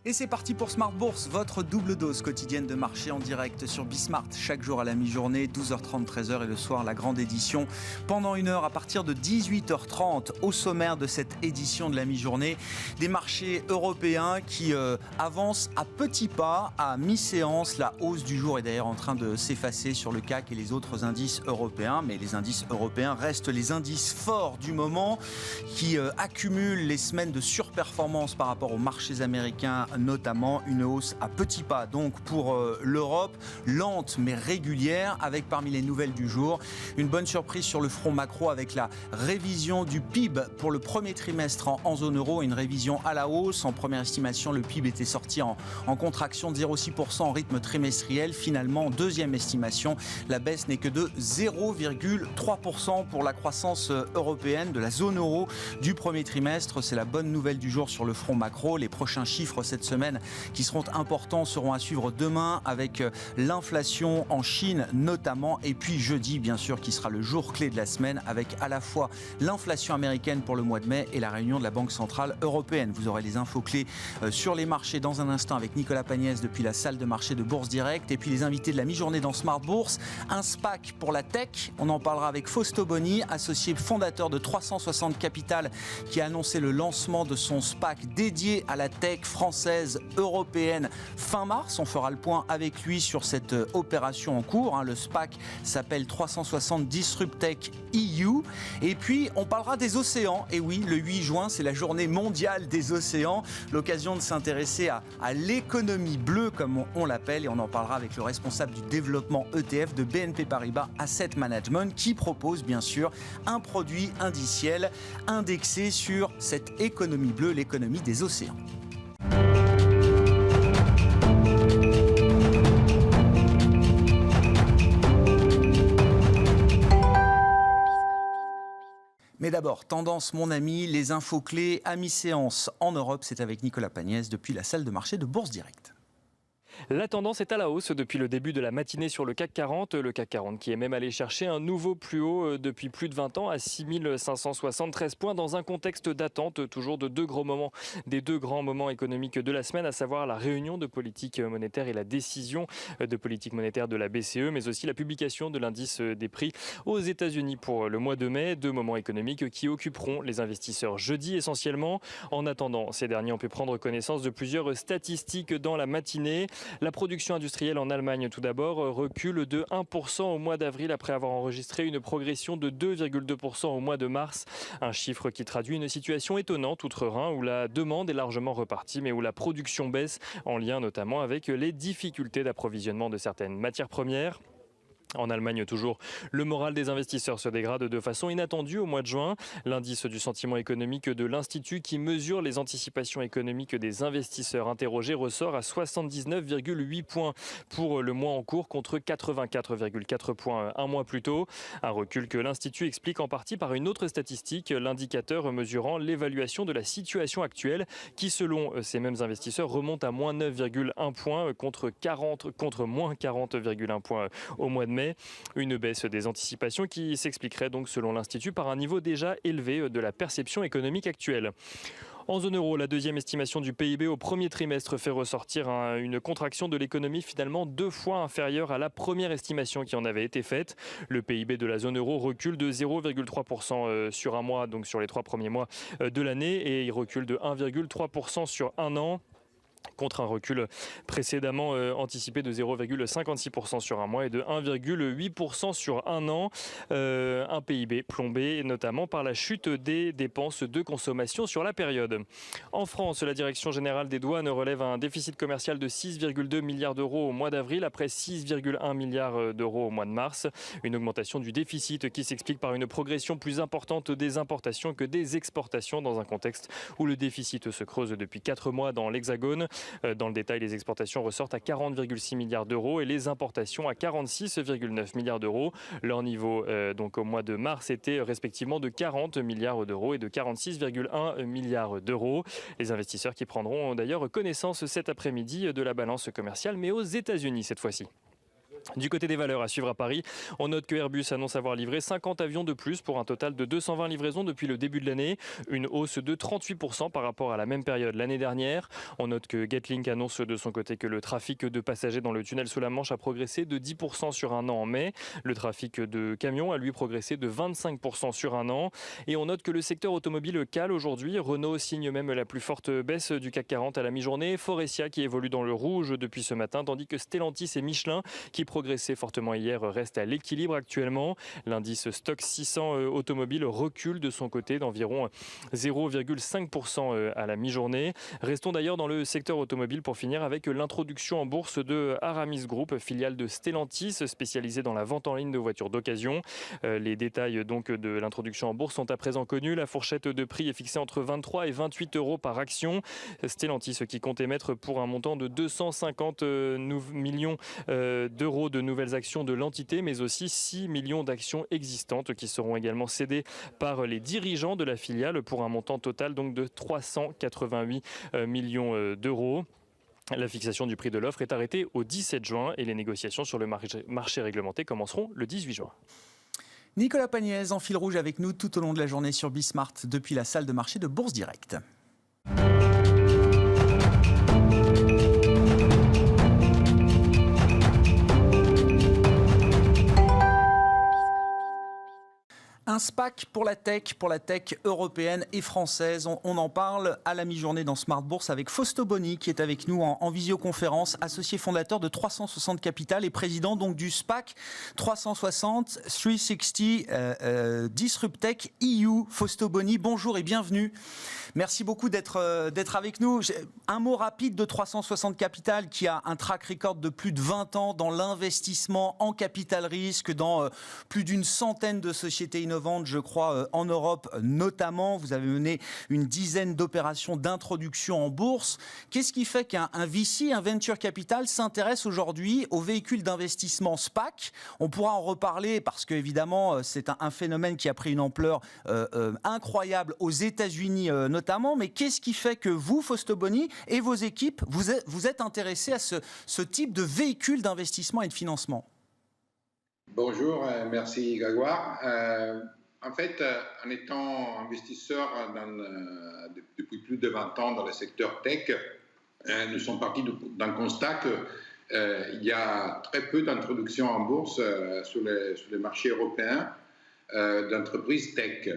Et c'est parti pour Smart Bourse, votre double dose quotidienne de marché en direct sur Bismart. Chaque jour à la mi-journée, 12h30, 13h et le soir, la grande édition. Pendant une heure à partir de 18h30, au sommaire de cette édition de la mi-journée, des marchés européens qui avancent à petits pas, à mi-séance. La hausse du jour est d'ailleurs en train de s'effacer sur le CAC et les autres indices européens. Mais les indices européens restent les indices forts du moment qui accumulent les semaines de surperformance par rapport aux marchés américains, notamment une hausse à petits pas donc pour l'Europe, lente mais régulière, avec parmi les nouvelles du jour une bonne surprise sur le front macro avec la révision du PIB pour le premier trimestre en zone euro, une révision à la hausse. En première estimation, le PIB était sorti en contraction de 0,6% en rythme trimestriel. Finalement, en deuxième estimation, la baisse n'est que de 0,3% pour la croissance européenne de la zone euro du premier trimestre. C'est la bonne nouvelle du jour sur le front macro. Les prochains chiffres cette semaine qui seront importants seront à suivre demain avec l'inflation en Chine notamment, et puis jeudi bien sûr qui sera le jour clé de la semaine avec à la fois l'inflation américaine pour le mois de mai et la réunion de la Banque Centrale Européenne. Vous aurez les infos clés sur les marchés dans un instant avec Nicolas Pagnès depuis la salle de marché de Bourse Direct, et puis les invités de la mi-journée dans Smart Bourse, un SPAC pour la tech, on en parlera avec Fausto Boni, associé fondateur de 360 Capital, qui a annoncé le lancement de son SPAC dédié à la tech française, européenne fin mars. On fera le point avec lui sur cette opération en cours. Le SPAC s'appelle 360 DisrupTech EU. Et puis on parlera des océans. Et oui, le 8 juin, c'est la journée mondiale des océans. L'occasion de s'intéresser à l'économie bleue, comme on l'appelle. Et on en parlera avec le responsable du développement ETF de BNP Paribas Asset Management, qui propose bien sûr un produit indiciel indexé sur cette économie bleue, l'économie des océans. Mais d'abord, tendance mon ami, les infos clés à mi-séance en Europe, c'est avec Nicolas Pagnès depuis la salle de marché de Bourse Direct. La tendance est à la hausse depuis le début de la matinée sur le CAC 40. Le CAC 40 qui est même allé chercher un nouveau plus haut depuis plus de 20 ans à 6573 points dans un contexte d'attente toujours de des deux grands moments économiques de la semaine, à savoir la réunion de politique monétaire et la décision de politique monétaire de la BCE, mais aussi la publication de l'indice des prix aux États-Unis pour le mois de mai. Deux moments économiques qui occuperont les investisseurs jeudi essentiellement. En attendant, ces derniers ont pu prendre connaissance de plusieurs statistiques dans la matinée. La production industrielle en Allemagne, tout d'abord, recule de 1% au mois d'avril après avoir enregistré une progression de 2,2% au mois de mars. Un chiffre qui traduit une situation étonnante outre-Rhin où la demande est largement repartie mais où la production baisse, en lien notamment avec les difficultés d'approvisionnement de certaines matières premières. En Allemagne toujours, le moral des investisseurs se dégrade de façon inattendue au mois de juin. L'indice du sentiment économique de l'Institut qui mesure les anticipations économiques des investisseurs interrogés ressort à 79,8 points pour le mois en cours contre 84,4 points un mois plus tôt. Un recul que l'Institut explique en partie par une autre statistique, l'indicateur mesurant l'évaluation de la situation actuelle qui selon ces mêmes investisseurs remonte à moins 9,1 points contre moins 40,1 points au mois de mai. Une baisse des anticipations qui s'expliquerait donc selon l'Institut par un niveau déjà élevé de la perception économique actuelle. En zone euro, la deuxième estimation du PIB au premier trimestre fait ressortir une contraction de l'économie finalement 2 fois inférieure à la première estimation qui en avait été faite. Le PIB de la zone euro recule de 0,3% sur un mois, donc sur les 3 premiers mois de l'année, et il recule de 1,3% sur un an, contre un recul précédemment anticipé de 0,56% sur un mois et de 1,8% sur un an. Un PIB plombé notamment par la chute des dépenses de consommation sur la période. En France, la Direction générale des douanes relève un déficit commercial de 6,2 milliards d'euros au mois d'avril après 6,1 milliards d'euros au mois de mars. Une augmentation du déficit qui s'explique par une progression plus importante des importations que des exportations dans un contexte où le déficit se creuse depuis 4 mois dans l'Hexagone. Dans le détail, les exportations ressortent à 40,6 milliards d'euros et les importations à 46,9 milliards d'euros. Leur niveau donc au mois de mars était respectivement de 40 milliards d'euros et de 46,1 milliards d'euros. Les investisseurs qui prendront d'ailleurs connaissance cet après-midi de la balance commerciale, mais aux États-Unis cette fois-ci. Du côté des valeurs à suivre à Paris, on note que Airbus annonce avoir livré 50 avions de plus pour un total de 220 livraisons depuis le début de l'année, une hausse de 38% par rapport à la même période l'année dernière. On note que Getlink annonce de son côté que le trafic de passagers dans le tunnel sous la Manche a progressé de 10% sur un an en mai. Le trafic de camions a lui progressé de 25% sur un an. Et on note que le secteur automobile cale aujourd'hui. Renault signe même la plus forte baisse du CAC 40 à la mi-journée. Forestia qui évolue dans le rouge depuis ce matin, tandis que Stellantis et Michelin qui progressé fortement hier reste à l'équilibre actuellement. L'indice Stock 600 automobile recule de son côté d'environ 0,5% à la mi-journée. Restons d'ailleurs dans le secteur automobile pour finir avec l'introduction en bourse de Aramis Group, filiale de Stellantis spécialisée dans la vente en ligne de voitures d'occasion. Les détails donc de l'introduction en bourse sont à présent connus. La fourchette de prix est fixée entre 23 et 28 euros par action. Stellantis qui compte émettre pour un montant de 250 millions d'euros de nouvelles actions de l'entité, mais aussi 6 millions d'actions existantes qui seront également cédées par les dirigeants de la filiale pour un montant total donc de 388 millions d'euros. La fixation du prix de l'offre est arrêtée au 17 juin et les négociations sur le marché réglementé commenceront le 18 juin. Nicolas Pagnès en fil rouge avec nous tout au long de la journée sur Bismart depuis la salle de marché de Bourse Direct. Un SPAC pour la tech européenne et française. On en parle à la mi-journée dans Smart Bourse avec Fausto Boni qui est avec nous en visioconférence, associé fondateur de 360 Capital et président donc du SPAC 360 Disruptech EU. Fausto Boni, bonjour et bienvenue. Merci beaucoup d'être avec nous. Un mot rapide de 360 Capital qui a un track record de plus de 20 ans dans l'investissement en capital risque, dans plus d'une centaine de sociétés innovantes, je crois, en Europe notamment. Vous avez mené une dizaine d'opérations d'introduction en bourse. Qu'est-ce qui fait qu'un VC, un Venture Capital, s'intéresse aujourd'hui aux véhicules d'investissement SPAC? On pourra en reparler parce qu'évidemment, c'est un phénomène qui a pris une ampleur incroyable aux États-Unis notamment. Mais qu'est-ce qui fait que vous, Fausto Boni, et vos équipes, vous êtes intéressés à ce type de véhicule d'investissement et de financement? Bonjour, merci Grégoire. En fait, en étant investisseur depuis plus de 20 ans dans le secteur tech, nous sommes partis d'un constat qu'il y a très peu d'introductions en bourse sur les marchés européens d'entreprises tech.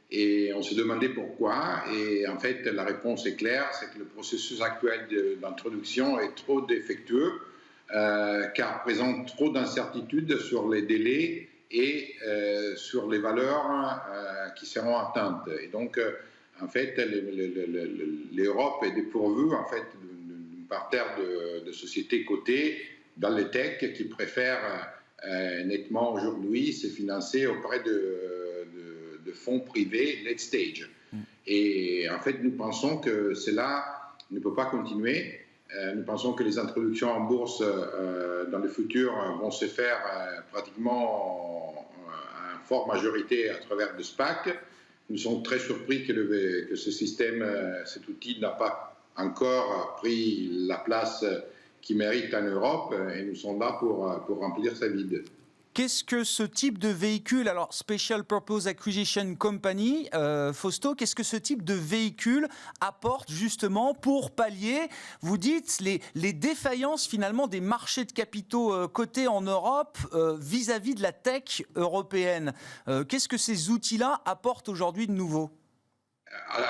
Et on se demandait pourquoi. Et en fait, la réponse est claire, c'est que le processus actuel d'introduction est trop défectueux, car présente trop d'incertitudes sur les délais et sur les valeurs qui seront atteintes. Et donc, en fait, l'Europe est dépourvue en fait, d'un parterre de sociétés cotées dans les tech qui préfèrent nettement aujourd'hui se financer auprès de fonds privés late stage. Et en fait, nous pensons que cela ne peut pas continuer. Nous pensons que les introductions en bourse dans le futur vont se faire pratiquement en forte majorité à travers de SPAC. Nous sommes très surpris que ce système, cet outil n'a pas encore pris la place qu'il mérite en Europe et nous sommes là pour remplir sa vide. Qu'est-ce que ce type de véhicule, alors Special Purpose Acquisition Company, Fausto, qu'est-ce que ce type de véhicule apporte justement pour pallier, vous dites, les défaillances finalement des marchés de capitaux cotés en Europe vis-à-vis de la tech européenne? Qu'est-ce que ces outils-là apportent aujourd'hui de nouveau?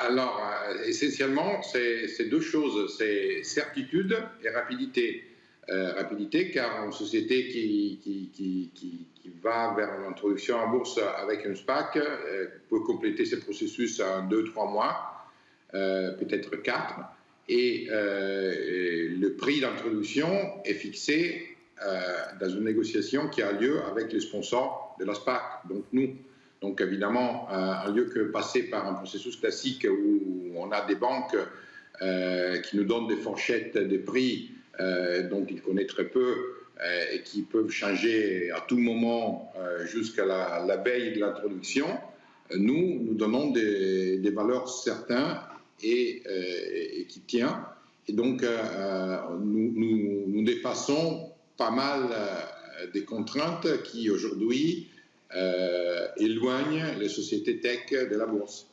Alors, essentiellement, c'est deux choses, c'est certitude et rapidité. Rapidité, car une société qui va vers l'introduction en bourse avec un SPAC peut compléter ce processus en 2-3 mois, peut-être 4, et le prix d'introduction est fixé dans une négociation qui a lieu avec les sponsors de la SPAC, donc nous. Donc évidemment, au lieu que passer par un processus classique où on a des banques qui nous donnent des fourchettes de prix dont ils connaissent très peu et qui peuvent changer à tout moment jusqu'à la veille de l'introduction, nous donnons des valeurs certaines et qui tiennent. Et donc, nous dépassons pas mal des contraintes qui aujourd'hui éloignent les sociétés tech de la bourse.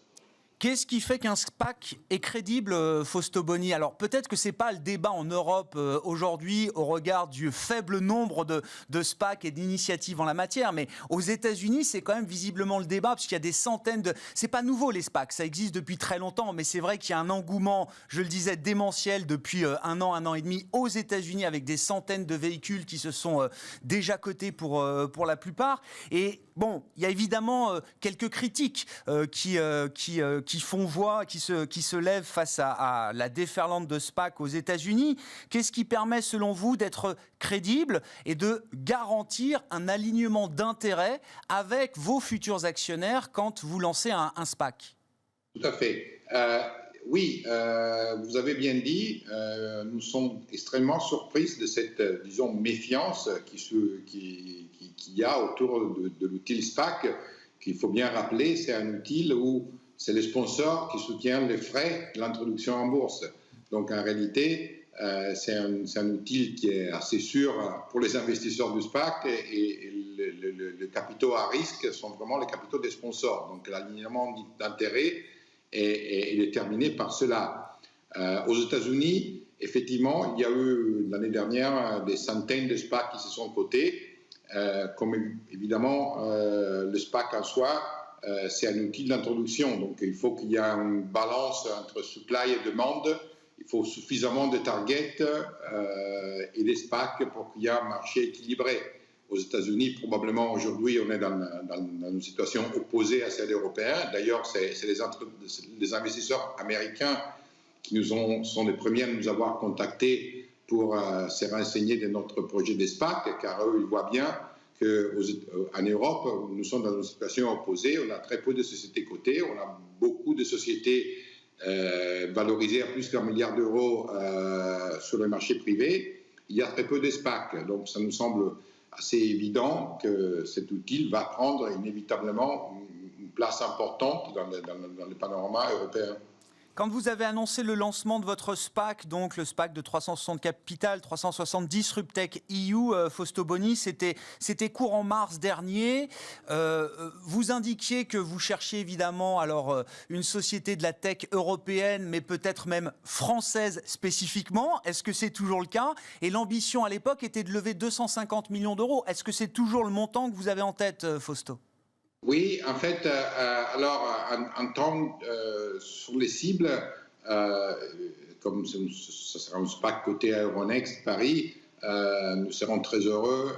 Qu'est-ce qui fait qu'un SPAC est crédible, Fausto Boni? Alors peut-être que ce n'est pas le débat en Europe aujourd'hui au regard du faible nombre de SPAC et d'initiatives en la matière, mais aux États-Unis, c'est quand même visiblement le débat, parce qu'il y a des centaines de... C'est pas nouveau les SPAC, ça existe depuis très longtemps, mais c'est vrai qu'il y a un engouement, je le disais, démentiel depuis un an et demi aux États-Unis, avec des centaines de véhicules qui se sont déjà cotés pour la plupart. Et bon, il y a évidemment quelques critiques qui font voix, qui se lèvent face à la déferlante de SPAC aux États-Unis. Qu'est-ce qui permet, selon vous, d'être crédible et de garantir un alignement d'intérêts avec vos futurs actionnaires quand vous lancez un SPAC? Tout à fait. Oui, vous avez bien dit, nous sommes extrêmement surpris de cette, disons, méfiance qu'il y a autour de l'outil SPAC, qu'il faut bien rappeler, c'est un outil où c'est les sponsors qui soutiennent les frais de l'introduction en bourse. Donc en réalité, c'est un outil qui est assez sûr pour les investisseurs du SPAC et les capitaux à risque sont vraiment les capitaux des sponsors. Donc l'alignement d'intérêts est déterminé par cela. Aux États-Unis, effectivement, il y a eu l'année dernière des centaines de SPAC qui se sont cotés. Comme évidemment, le SPAC en soi, c'est un outil d'introduction. Donc il faut qu'il y ait une balance entre supply et demande. Il faut suffisamment de targets et des SPAC pour qu'il y ait un marché équilibré. Aux États-Unis, probablement aujourd'hui, on est dans une situation opposée à celle européenne. D'ailleurs, c'est les investisseurs américains qui sont les premiers à nous avoir contactés pour se renseigner de notre projet des SPAC, car eux, ils voient bien qu'en Europe, nous sommes dans une situation opposée. On a très peu de sociétés cotées, on a beaucoup de sociétés valorisées à plus d'1 milliard d'euros sur le marché privé. Il y a très peu de SPAC, donc ça nous semble assez évident que cet outil va prendre inévitablement une place importante dans le panorama européen. Quand vous avez annoncé le lancement de votre SPAC, donc le SPAC de 360 Capital, 360 Disruptech EU, Fausto Boni, c'était courant mars dernier. Vous indiquiez que vous cherchiez évidemment alors une société de la tech européenne, mais peut-être même française spécifiquement. Est-ce que c'est toujours le cas? Et l'ambition à l'époque était de lever 250 millions d'euros. Est-ce que c'est toujours le montant que vous avez en tête, Fausto? Oui, en fait, alors, en temps sur les cibles, comme ce sera un SPAC côté à Euronext Paris, nous serons très heureux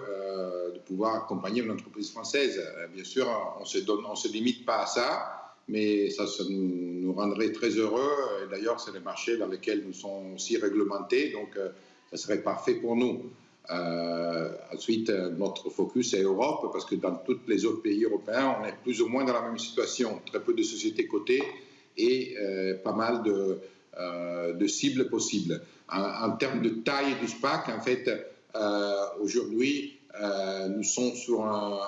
de pouvoir accompagner une entreprise française. Bien sûr, on se limite pas à ça, mais ça nous rendrait très heureux. Et d'ailleurs, c'est les marchés dans lesquels nous sommes aussi réglementés, donc ça serait parfait pour nous. Ensuite, notre focus est Europe, parce que dans tous les autres pays européens, on est plus ou moins dans la même situation. Très peu de sociétés cotées et pas mal de cibles possibles. En termes de taille du SPAC, en fait, aujourd'hui, nous sommes sur un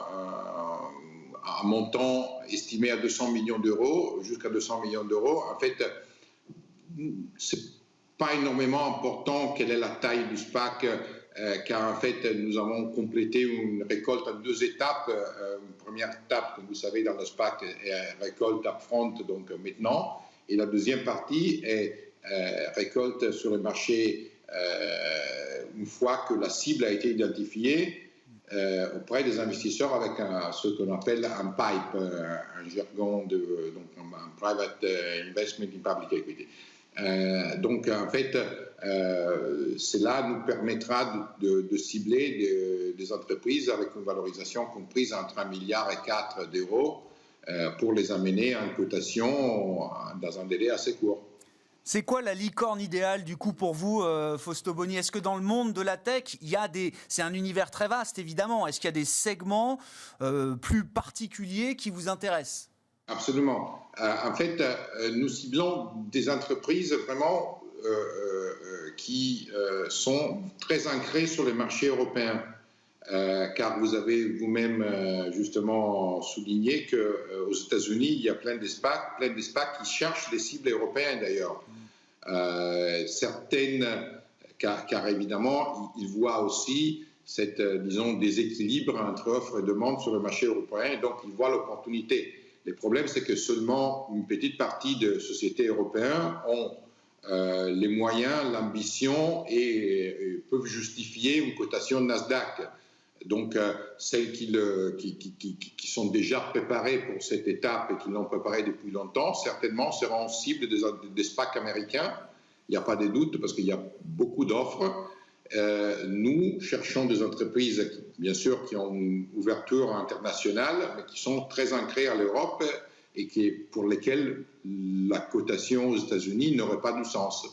montant estimé à 200 millions d'euros, jusqu'à 200 millions d'euros. En fait, c'est pas énormément important quelle est la taille du SPAC, car en fait, nous avons complété une récolte en 2 étapes. Une première étape, comme vous savez, dans le SPAC, est récolte upfront, donc maintenant. Et la deuxième partie est récolte sur le marché une fois que la cible a été identifiée auprès des investisseurs avec ce qu'on appelle un PIPE, un jargon donc un Private Investment in Public Equity. Donc en fait, cela nous permettra de cibler des entreprises avec une valorisation comprise entre 1,4 milliard d'euros pour les amener en cotation dans un délai assez court. C'est quoi la licorne idéale du coup pour vous, Fausto Boni? Est-ce que dans le monde de la tech, c'est un univers très vaste évidemment, est-ce qu'il y a des segments plus particuliers qui vous intéressent? Absolument. En fait, nous ciblons des entreprises vraiment qui sont très ancrées sur les marchés européens. Car vous avez vous-même justement souligné qu'aux États-Unis, il y a plein de SPAC qui cherchent des cibles européennes d'ailleurs. Certaines, car évidemment, ils voient aussi disons, déséquilibre entre offre et demande sur le marché européen, et donc ils voient l'opportunité. Le problème, c'est que seulement une petite partie de sociétés européennes ont les moyens, l'ambition et peuvent justifier une cotation Nasdaq. Donc, celles qui sont déjà préparées pour cette étape et qui l'ont préparée depuis longtemps, certainement seront cibles des SPAC américains. Il n'y a pas de doute parce qu'il y a beaucoup d'offres. Nous cherchons des entreprises, bien sûr, qui ont une ouverture internationale, mais qui sont très ancrées à l'Europe et pour lesquelles la cotation aux États-Unis n'aurait pas du sens.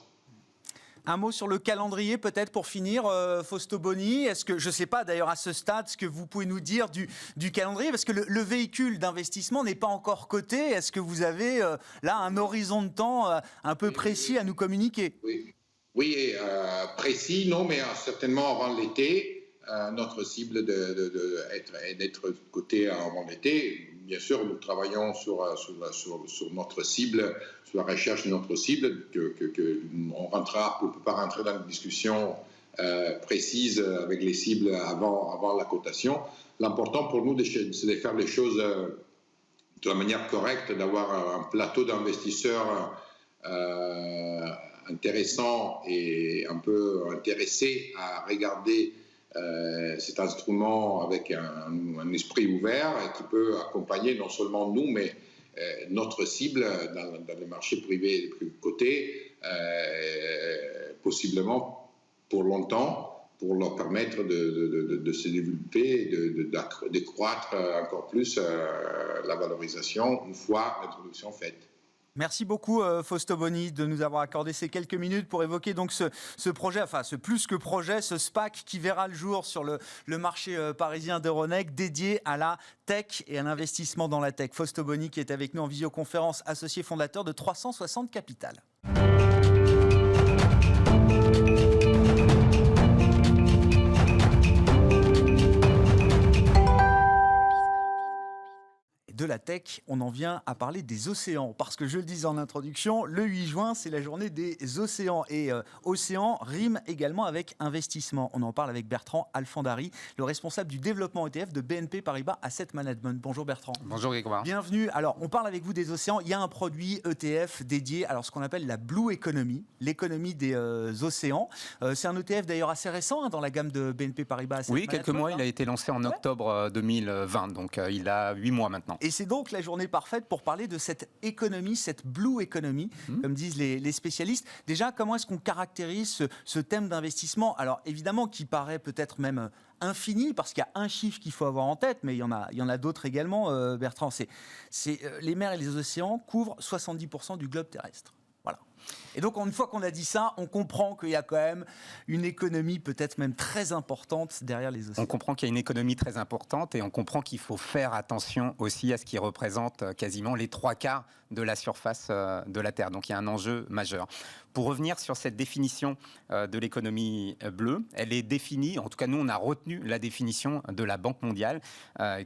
Un mot sur le calendrier, peut-être, pour finir, Fausto Boni. Est-ce que, je ne sais pas d'ailleurs à ce stade, ce que vous pouvez nous dire du calendrier, parce que le véhicule d'investissement n'est pas encore coté. Est-ce que vous avez là un horizon de temps un peu précis à nous communiquer? Oui, précis, non, mais certainement avant l'été. Notre cible est d'être coté avant l'été. Bien sûr, nous travaillons sur notre cible, sur la recherche de notre cible. On ne peut pas rentrer dans une discussion précise avec les cibles avant la cotation. L'important pour nous, c'est de faire les choses de la manière correcte, d'avoir un plateau d'investisseurs intéressant et un peu intéressé à regarder cet instrument avec un esprit ouvert et qui peut accompagner non seulement nous, mais notre cible dans les marchés privés cotés, possiblement pour longtemps, pour leur permettre de se développer, de croître encore plus la valorisation une fois l'introduction faite. Merci beaucoup Fausto Boni de nous avoir accordé ces quelques minutes pour évoquer donc ce projet, enfin ce plus que projet, ce SPAC qui verra le jour sur le marché parisien d'Euronext dédié à la tech et à l'investissement dans la tech. Fausto Boni qui est avec nous en visioconférence, associé fondateur de 360 Capital. De la tech, on en vient à parler des océans, parce que je le disais en introduction, le 8 juin, c'est la journée des océans, et océan rime également avec investissement. On en parle avec Bertrand Alfandari, le responsable du développement ETF de BNP Paribas Asset Management. Bonjour Bertrand. Bonjour Grégoire. Bienvenue. Alors, on parle avec vous des océans. Il y a un produit ETF dédié à ce qu'on appelle la Blue Economy, l'économie des océans. C'est un ETF d'ailleurs assez récent dans la gamme de BNP Paribas Asset Management. Oui, quelques mois. Il a été lancé en octobre 2020, donc il a 8 mois maintenant. Et c'est donc la journée parfaite pour parler de cette économie, cette blue economy, comme disent les spécialistes. Déjà, comment est-ce qu'on caractérise ce thème d'investissement? Alors évidemment, qui paraît peut-être même infini, parce qu'il y a un chiffre qu'il faut avoir en tête, mais il y en a d'autres également, Bertrand. Les mers et les océans couvrent 70% du globe terrestre. Voilà. Et donc, une fois qu'on a dit ça, on comprend qu'il y a quand même une économie peut-être même très importante derrière les océans. On comprend qu'il y a une économie très importante et on comprend qu'il faut faire attention aussi à ce qui représente quasiment les 3/4 de la surface de la Terre. Donc, il y a un enjeu majeur. Pour revenir sur cette définition de l'économie bleue, elle est définie, en tout cas nous on a retenu la définition de la Banque mondiale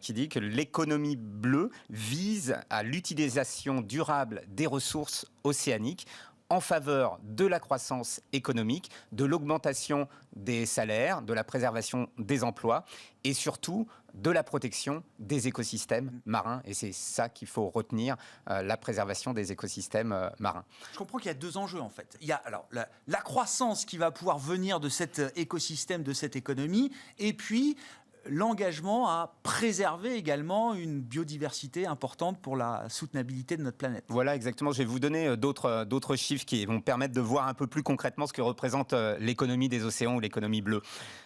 qui dit que l'économie bleue vise à l'utilisation durable des ressources océaniques en faveur de la croissance économique, de l'augmentation des salaires, de la préservation des emplois et surtout de la protection des écosystèmes marins. Et c'est ça qu'il faut retenir, la préservation des écosystèmes marins. Je comprends qu'il y a deux enjeux en fait. Il y a alors la croissance qui va pouvoir venir de cet écosystème, de cette économie, et puis l'engagement à préserver également une biodiversité importante pour la soutenabilité de notre planète. Voilà, exactement. Je vais vous donner d'autres chiffres qui vont permettre de voir un peu plus concrètement ce que représente l'économie des océans ou l'économie bleue.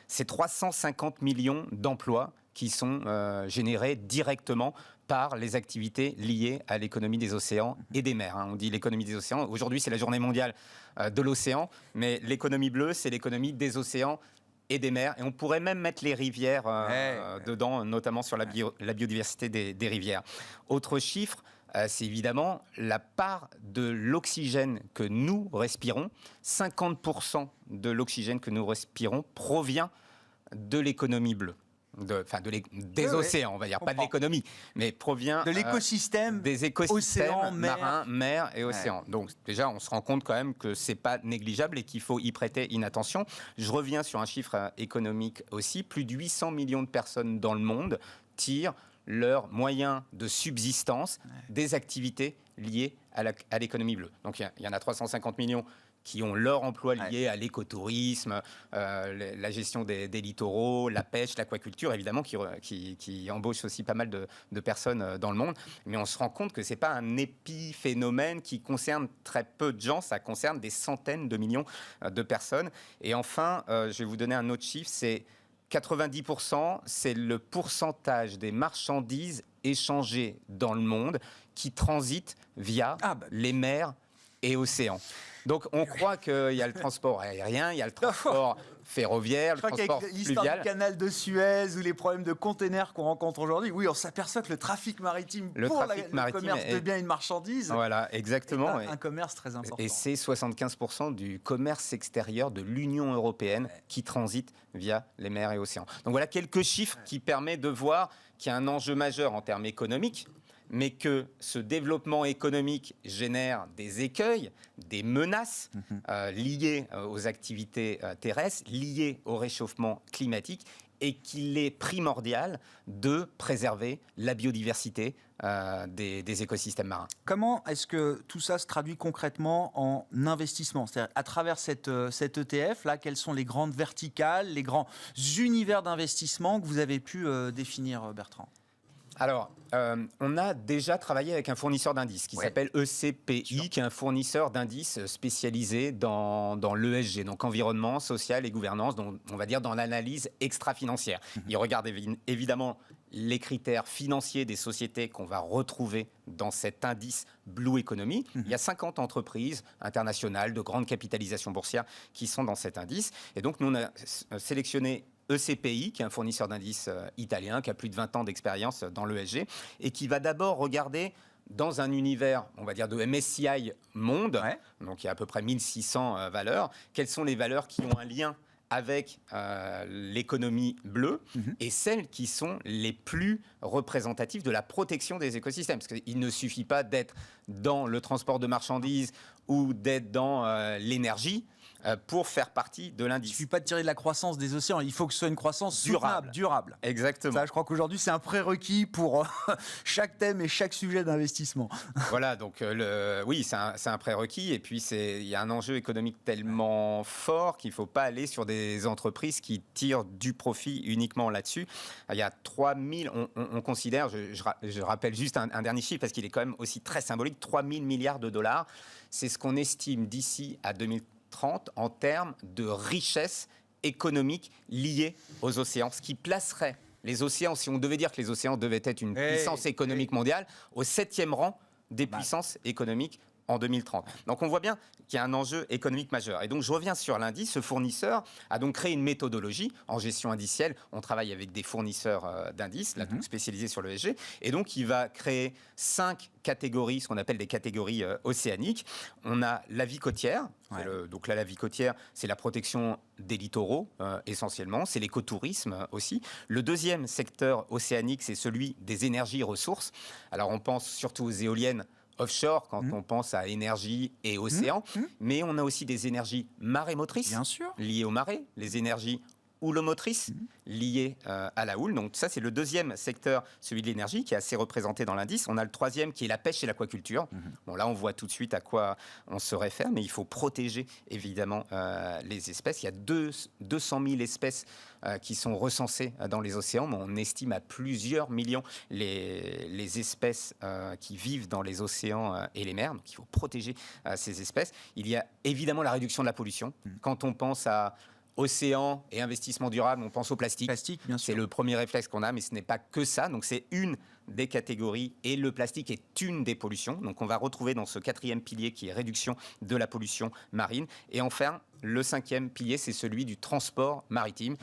C'est 350 millions d'emplois qui sont générés directement par les activités liées à l'économie des océans et des mers. On dit l'économie des océans. Aujourd'hui, c'est la journée mondiale de l'océan, mais l'économie bleue, c'est l'économie des océans et des mers, et on pourrait même mettre les rivières dedans, notamment sur la biodiversité des rivières. Autre chiffre, c'est évidemment la part de l'oxygène que nous respirons. 50% de l'oxygène que nous respirons provient de l'économie bleue. des océans, on va dire, pas de l'économie, mais provient de l'écosystème, des écosystèmes océan, marins, mer et océans. Donc déjà, on se rend compte quand même que c'est pas négligeable et qu'il faut y prêter une attention. Je reviens sur un chiffre économique aussi. Plus de 800 millions de personnes dans le monde tirent leurs moyens de subsistance des activités liées à l'économie bleue. Donc il y en a 350 millions qui ont leur emploi lié à l'écotourisme, la gestion des littoraux, la pêche, l'aquaculture, évidemment, qui embauche aussi pas mal de personnes dans le monde. Mais on se rend compte que ce n'est pas un épiphénomène qui concerne très peu de gens, ça concerne des centaines de millions de personnes. Et enfin, je vais vous donner un autre chiffre, c'est 90%, c'est le pourcentage des marchandises échangées dans le monde qui transitent via les mers et océans. Donc on croit qu'il y a le transport aérien, il y a le transport ferroviaire, le transport fluvial. L'histoire du canal de Suez ou les problèmes de containers qu'on rencontre aujourd'hui, oui, on s'aperçoit que le trafic maritime le commerce de biens et de marchandises, voilà, exactement, est un commerce très important. Et c'est 75% du commerce extérieur de l'Union européenne qui transite via les mers et océans. Donc voilà quelques chiffres qui permettent de voir qu'il y a un enjeu majeur en termes économiques, mais que ce développement économique génère des écueils, des menaces liées aux activités terrestres, liées au réchauffement climatique, et qu'il est primordial de préserver la biodiversité des écosystèmes marins. Comment est-ce que tout ça se traduit concrètement en investissement ? C'est-à-dire, à travers cet ETF, là, quelles sont les grandes verticales, les grands univers d'investissement que vous avez pu définir, Bertrand ? Alors, on a déjà travaillé avec un fournisseur d'indices qui s'appelle ECPI, qui est un fournisseur d'indices spécialisé dans l'ESG, donc environnement, social et gouvernance, donc on va dire dans l'analyse extra-financière. Il regarde évidemment les critères financiers des sociétés qu'on va retrouver dans cet indice Blue Economy. Il y a 50 entreprises internationales de grande capitalisation boursière qui sont dans cet indice. Et donc, nous, on a sélectionné ECPI, qui est un fournisseur d'indices italien, qui a plus de 20 ans d'expérience dans l'ESG, et qui va d'abord regarder dans un univers, on va dire, de MSCI Monde, donc il y a à peu près 1600 valeurs, quelles sont les valeurs qui ont un lien avec l'économie bleue et celles qui sont les plus représentatives de la protection des écosystèmes. Parce qu'il ne suffit pas d'être dans le transport de marchandises ou d'être dans l'énergie pour faire partie de l'indice. Il ne suffit pas de tirer de la croissance des océans, il faut que ce soit une croissance durable. Exactement. Ça, je crois qu'aujourd'hui, c'est un prérequis pour chaque thème et chaque sujet d'investissement. Voilà, donc oui, c'est un prérequis. Et puis, il y a un enjeu économique tellement fort qu'il ne faut pas aller sur des entreprises qui tirent du profit uniquement là-dessus. Il y a 3000, on considère, je rappelle juste un dernier chiffre parce qu'il est quand même aussi très symbolique, 3000 milliards de dollars. C'est ce qu'on estime d'ici à 2030 en termes de richesse économique liée aux océans, ce qui placerait les océans, si on devait dire que les océans devaient être une puissance économique mondiale, au 7e rang des puissances économiques en 2030. Donc on voit bien qu'il y a un enjeu économique majeur. Et donc je reviens sur l'indice. Ce fournisseur a donc créé une méthodologie en gestion indicielle. On travaille avec des fournisseurs d'indices, là, donc spécialisés sur l'ESG. Et donc il va créer 5 catégories, ce qu'on appelle des catégories océaniques. On a la vie côtière. Donc là, la vie côtière, c'est la protection des littoraux essentiellement. C'est l'écotourisme aussi. Le deuxième secteur océanique, c'est celui des énergies ressources. Alors on pense surtout aux éoliennes offshore quand on pense à énergie et océan, mais on a aussi des énergies marémotrices liées aux marées, les énergies houlomotrices liées à la houle. Donc ça, c'est le deuxième secteur, celui de l'énergie, qui est assez représenté dans l'indice. On a le troisième qui est la pêche et l'aquaculture. Bon, là, on voit tout de suite à quoi on se réfère, mais il faut protéger évidemment les espèces. Il y a 200 000 espèces qui sont recensées dans les océans, mais on estime à plusieurs millions les espèces qui vivent dans les océans et les mers. Donc il faut protéger ces espèces. Il y a évidemment la réduction de la pollution. Quand on pense à océan et investissement durable, on pense au plastique. Bien sûr. C'est le premier réflexe qu'on a, mais ce n'est pas que ça. Donc c'est une des catégories et le plastique est une des pollutions. Donc on va retrouver dans ce 4e pilier qui est réduction de la pollution marine. Et enfin, le 5e pilier, c'est celui du transport maritime.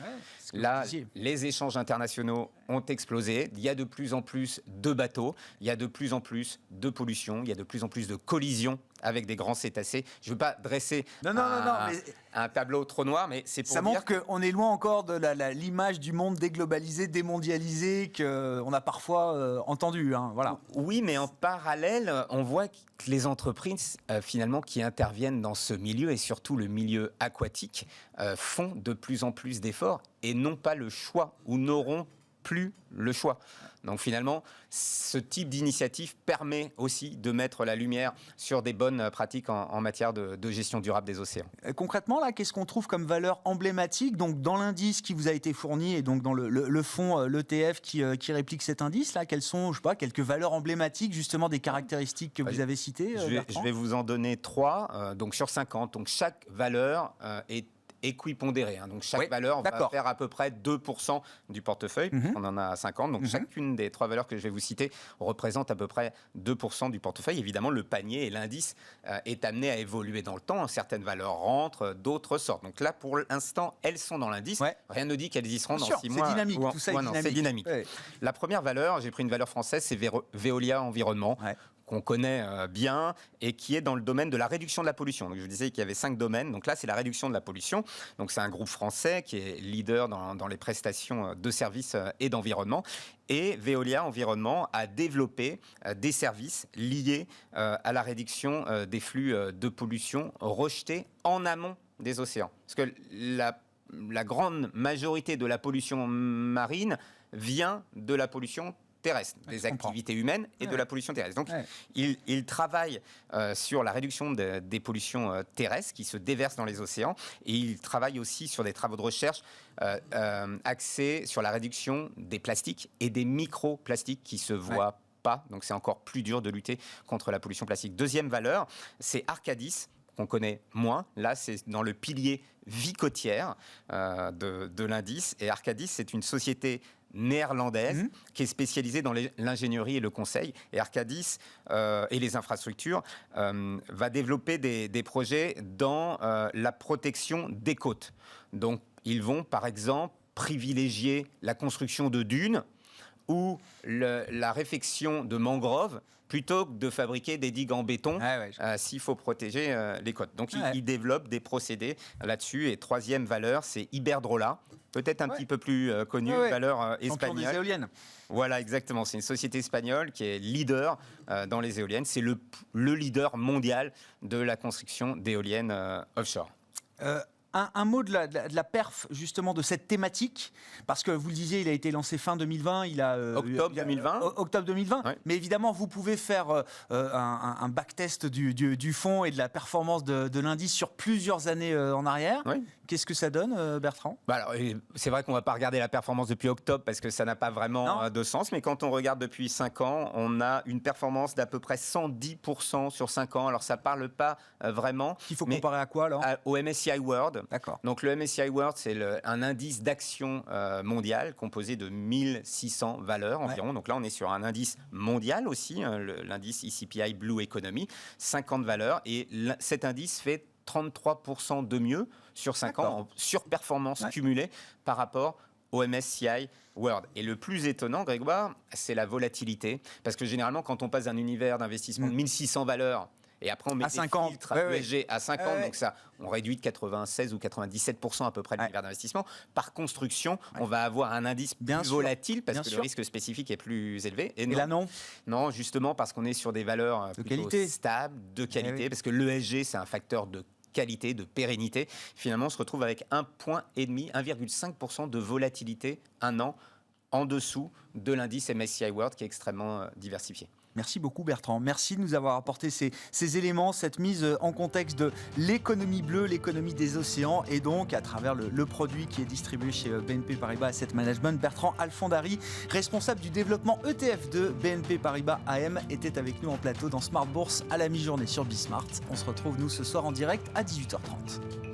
Là, les échanges internationaux ont explosé. Il y a de plus en plus de bateaux, il y a de plus en plus de pollution, il y a de plus en plus de collisions avec des grands cétacés. Je ne veux pas dresser Non, mais un tableau trop noir, mais c'est pour ça dire montre qu'on est loin encore de l'image du monde déglobalisé, démondialisé qu'on a parfois entendu. Hein, voilà. Oui, mais en parallèle, on voit que les entreprises, finalement, qui interviennent dans ce milieu, et surtout le milieu aquatique, font de plus en plus d'efforts et n'ont pas le choix, ou n'auront plus le choix. Donc finalement, ce type d'initiative permet aussi de mettre la lumière sur des bonnes pratiques en matière de gestion durable des océans. Concrètement, là, qu'est-ce qu'on trouve comme valeur emblématique donc, dans l'indice qui vous a été fourni et donc dans le fonds, l'ETF qui réplique cet indice, là, quelles sont, je sais pas, quelques valeurs emblématiques justement des caractéristiques que vous avez citées, je vais vous en donner 3, donc sur 50. Donc chaque valeur est équipondéré. Donc chaque valeur va faire à peu près 2% du portefeuille. On en a 50. Donc chacune des 3 valeurs que je vais vous citer représente à peu près 2% du portefeuille. Évidemment, le panier et l'indice est amené à évoluer dans le temps. Certaines valeurs rentrent, d'autres sortent. Donc là, pour l'instant, elles sont dans l'indice. Rien ne dit qu'elles y seront dans 6 mois. C'est dynamique. Tout ça est dynamique. C'est dynamique. La première valeur, j'ai pris une valeur française, c'est Veolia Environnement. Qu'on connaît bien et qui est dans le domaine de la réduction de la pollution. Donc, je vous disais qu'il y avait 5 domaines. Donc là, c'est la réduction de la pollution. Donc c'est un groupe français qui est leader dans les prestations de services et d'environnement. Et Veolia Environnement a développé des services liés à la réduction des flux de pollution rejetés en amont des océans. Parce que la grande majorité de la pollution marine vient de la pollution terrestre, des activités humaines et de la pollution terrestre. Donc, il travaille sur la réduction des pollutions terrestres qui se déversent dans les océans et il travaille aussi sur des travaux de recherche axés sur la réduction des plastiques et des microplastiques qui se voient pas. Donc, c'est encore plus dur de lutter contre la pollution plastique. Deuxième valeur, c'est Arcadis, qu'on connaît moins. Là, c'est dans le pilier vie côtière de l'indice. Et Arcadis, c'est une société néerlandaise qui est spécialisée dans l'ingénierie et le conseil. Et Arcadis et les infrastructures va développer des projets dans la protection des côtes. Donc, ils vont, par exemple, privilégier la construction de dunes ou la réfection de mangroves plutôt que de fabriquer des digues en béton s'il faut protéger les côtes. Donc, ils développent des procédés là-dessus. Et troisième valeur, c'est Iberdrola, peut-être un petit peu plus connue, valeur espagnole. Des éoliennes. Voilà, exactement. C'est une société espagnole qui est leader dans les éoliennes. C'est le leader mondial de la construction d'éoliennes offshore. Un mot de la perf, justement, de cette thématique, parce que vous le disiez, il a été lancé fin 2020, octobre 2020. Octobre 2020, mais évidemment, vous pouvez faire un backtest du fonds et de la performance de l'indice sur plusieurs années en arrière. Qu'est-ce que ça donne, Bertrand ? Alors, c'est vrai qu'on ne va pas regarder la performance depuis octobre, parce que ça n'a pas vraiment de sens, mais quand on regarde depuis 5 ans, on a une performance d'à peu près 110% sur 5 ans. Alors, ça ne parle pas vraiment. Il faut comparer à quoi, alors ? Au MSCI World. D'accord. Donc le MSCI World, c'est un indice d'action mondial composé de 1600 valeurs environ. Donc là, on est sur un indice mondial aussi, l'indice ECPI Blue Economy, 50 valeurs. Et cet indice fait 33% de mieux sur 5 ans en surperformance cumulée par rapport au MSCI World. Et le plus étonnant, Grégoire, c'est la volatilité. Parce que généralement, quand on passe d'un univers d'investissement de 1600 valeurs, et après, on met des filtres ESG à 5 ans, donc ça, on réduit de 96 ou 97% à peu près de l'univers d'investissement. Par construction, on va avoir un indice plus volatile parce que le risque spécifique est plus élevé. Et là, non ? Non, justement parce qu'on est sur des valeurs plutôt stables, de qualité, parce que l'ESG, c'est un facteur de qualité, de pérennité. Finalement, on se retrouve avec 1,5% de volatilité un an en dessous de l'indice MSCI World qui est extrêmement diversifié. Merci beaucoup Bertrand, merci de nous avoir apporté ces éléments, cette mise en contexte de l'économie bleue, l'économie des océans et donc à travers le produit qui est distribué chez BNP Paribas Asset Management. Bertrand Alfandari, responsable du développement ETF de BNP Paribas AM, était avec nous en plateau dans Smart Bourse à la mi-journée sur Bismart. On se retrouve nous ce soir en direct à 18h30.